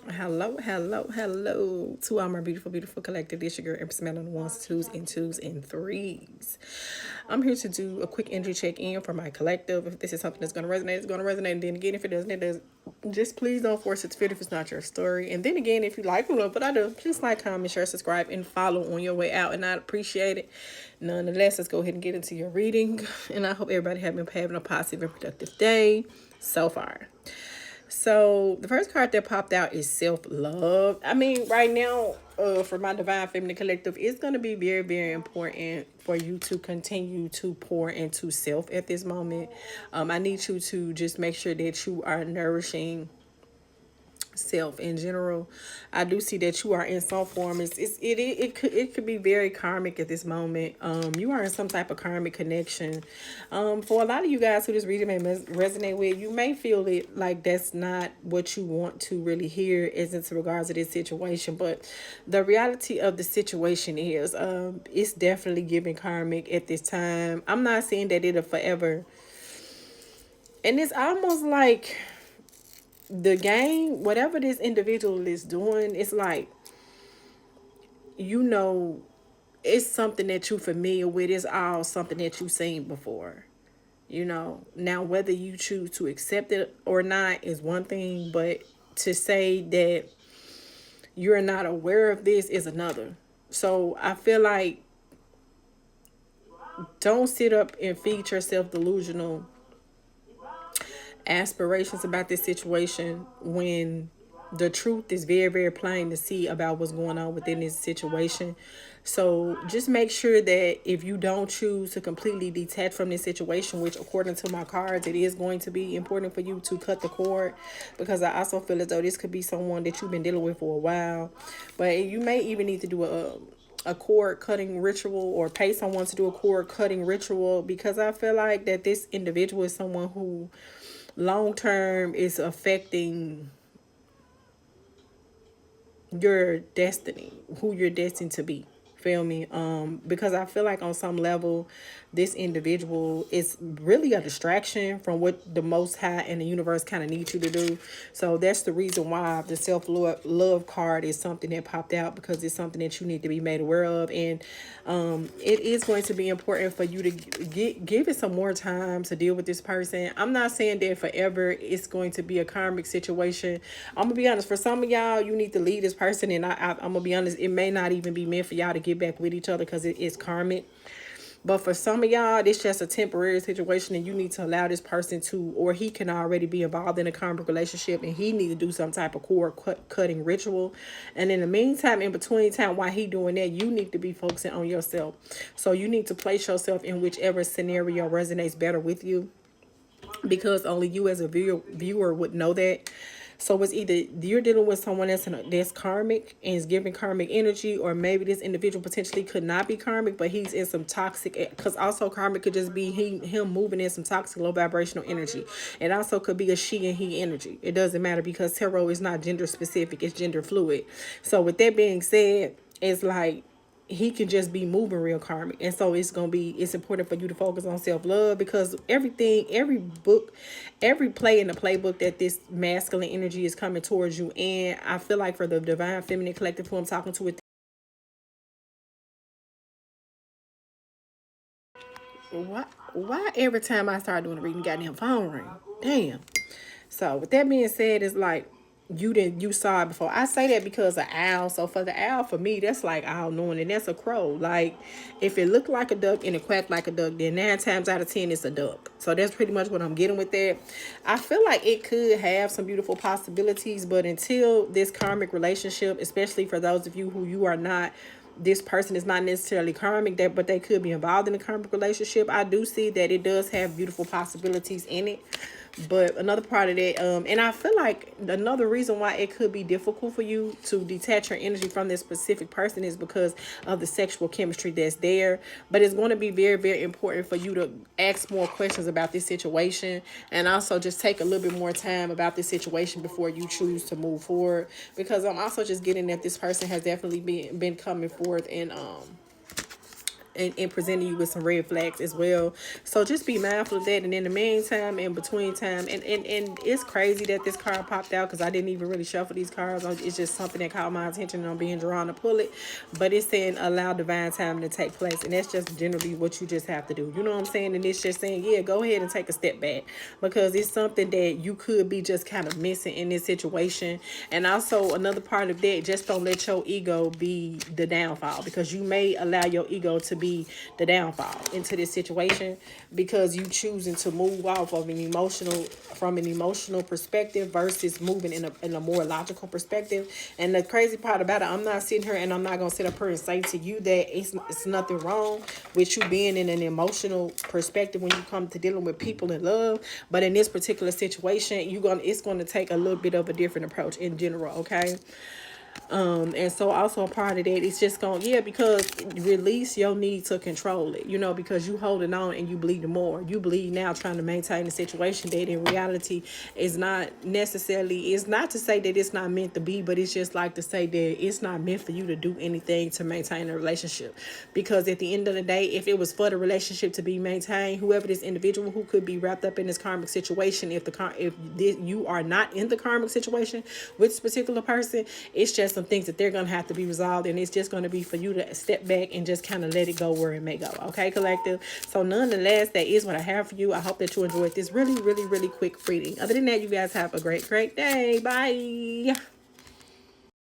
Hello to all my beautiful collective. This your girl Empress Mel on the ones, twos, and threes. I'm here to do a quick energy check in for my collective. If this is something that's gonna resonate, it's gonna resonate. And then again, if it doesn't, it does. Just please don't force it to fit if it's not your story. And then again, if you like what I do, please like, comment, share, subscribe, and follow on your way out. And I'd appreciate it. Nonetheless, let's go ahead and get into your reading. And I hope everybody have been having a positive and productive day so far. So the first card that popped out is self-love. I mean, right now, for my Divine Feminine Collective, it's going to be very important for you to continue to pour into self at this moment. I need you to just make sure that you are nourishing self in general. I do see that you are in some form. It could be very karmic at this moment. You are in some type of karmic connection. For a lot of you guys who this reading may resonate with, you may feel it like that's not what you want to really hear as in regards to this situation. But the reality of the situation is, it's definitely giving karmic at this time. I'm not saying that it'll forever. And it's almost like the game, whatever this individual is doing, it's like, you know, it's something that you're familiar with. It's all something that you've seen before. Now whether you choose to accept it or not is one thing, but to say that you're not aware of this is another. So I feel like, don't sit up and feed yourself delusional aspirations about this situation when the truth is very plain to see about what's going on within this situation. So just make sure that if you don't choose to completely detach from this situation, which according to my cards, it is going to be important for you to cut the cord, because I also feel as though this could be someone that you've been dealing with for a while. But you may even need to do a cord cutting ritual, or pay someone to do a cord cutting ritual, because I feel like that this individual is someone who long term is affecting your destiny, who you're destined to be. Feel me? Because I feel like on some level, this individual is really a distraction from what the Most High and the universe kind of need you to do. So that's the reason why the self-love card is something that popped out, because it's something that you need to be made aware of. And it is going to be important for you to give it some more time to deal with this person. I'm not saying that forever it's going to be a karmic situation. I'm gonna be honest, for some of y'all, you need to leave this person, and I'm gonna be honest, it may not even be meant for y'all to get back with each other, because it is karmic. But for some of y'all, it's just a temporary situation, and you need to allow this person to, or he can already be involved in a karmic relationship, and he need to do some type of cord cutting ritual. And in the meantime, in between time, while he doing that, you need to be focusing on yourself. So you need to place yourself in whichever scenario resonates better with you, because only you as a viewer would know that. So it's either you're dealing with someone that's karmic and is giving karmic energy, or maybe this individual potentially could not be karmic, but he's in some toxic, because also karmic could just be him moving in some toxic low vibrational energy. It also could be a she and he energy. It doesn't matter, because tarot is not gender specific, it's gender fluid. So with that being said, it's like he can just be moving real karmic. And so it's important for you to focus on self-love, because every book, every play in the playbook that this masculine energy is coming towards you. And I feel like for the Divine Feminine Collective who I'm talking to, with why every time I start doing the reading, goddamn phone ring? Damn. So with that being said, it's like you saw it before. I say that because of owl. So for the owl, for me, that's like all knowing, and that's a crow. Like, if it looked like a duck and it quacked like a duck, then 9 times out of 10 it's a duck. So that's pretty much what I'm getting with that. I feel like it could have some beautiful possibilities, but until this karmic relationship, especially for those of you who you are not, this person is not necessarily karmic, that but they could be involved in a karmic relationship, I do see that it does have beautiful possibilities in it. But another part of that, and I feel like another reason why it could be difficult for you to detach your energy from this specific person is because of the sexual chemistry that's there. But it's going to be very important for you to ask more questions about this situation, and also just take a little bit more time about this situation before you choose to move forward. Because I'm also just getting that this person has definitely been coming forth and and presenting you with some red flags as well. So just be mindful of that. And in the meantime, in between time, and it's crazy that this card popped out because I didn't even really shuffle these cards. It's just something that caught my attention and I'm being drawn to pull it. But it's saying allow divine time to take place. And that's just generally what you just have to do. You know what I'm saying? And it's just saying, yeah, go ahead and take a step back, because it's something that you could be just kind of missing in this situation. And also another part of that, just don't let your ego be the downfall, because you may allow your ego to be the downfall into this situation, because you choosing to move off of from an emotional perspective versus moving in a more logical perspective. And the crazy part about it, I'm not sitting here and I'm not gonna sit up here and say to you that it's nothing wrong with you being in an emotional perspective when you come to dealing with people in love. But in this particular situation, it's gonna take a little bit of a different approach in general, okay? And so also a part of that is just because release your need to control it, because you holding on and you bleeding more. You bleed now trying to maintain a situation that in reality is not necessarily, it's not to say that it's not meant to be, but it's just like to say that it's not meant for you to do anything to maintain a relationship. Because at the end of the day, if it was for the relationship to be maintained, whoever this individual who could be wrapped up in this karmic situation, if you are not in the karmic situation with this particular person, it's just some things that they're going to have to be resolved, and it's just going to be for you to step back and just kind of let it go where it may go. Okay, collective? So nonetheless, that is what I have for you. I hope that you enjoyed this really, really, really quick reading. Other than that, you guys have a great, great day. Bye.